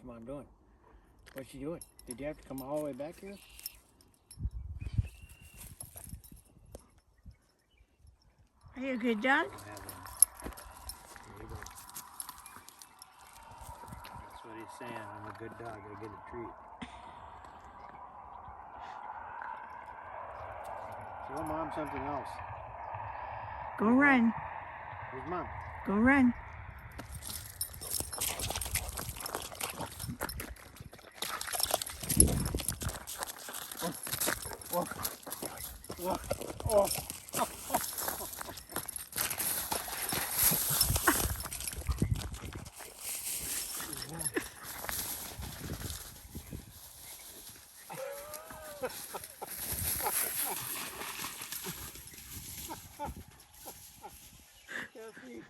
your mom doing? What's she doing? Did you have to come all the way back here? Are you a good dog? That's what he's saying. I'm a good dog. I get a treat. Show mom something else. Go run. Where's mom? Go run. Oh, oh, oh. Cassie.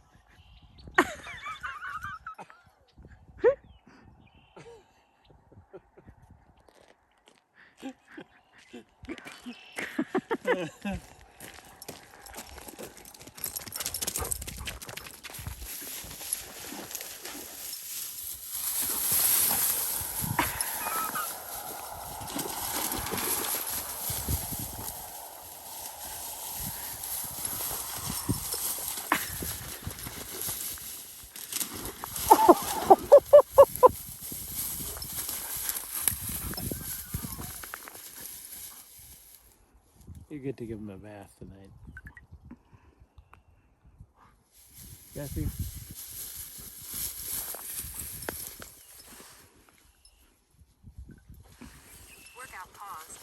You get to give him a bath tonight. Jesse? Workout paused.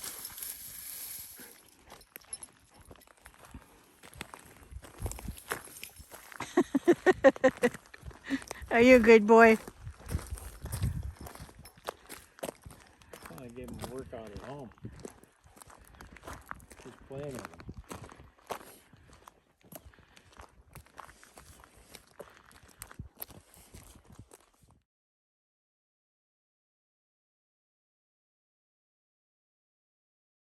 Are you a good boy?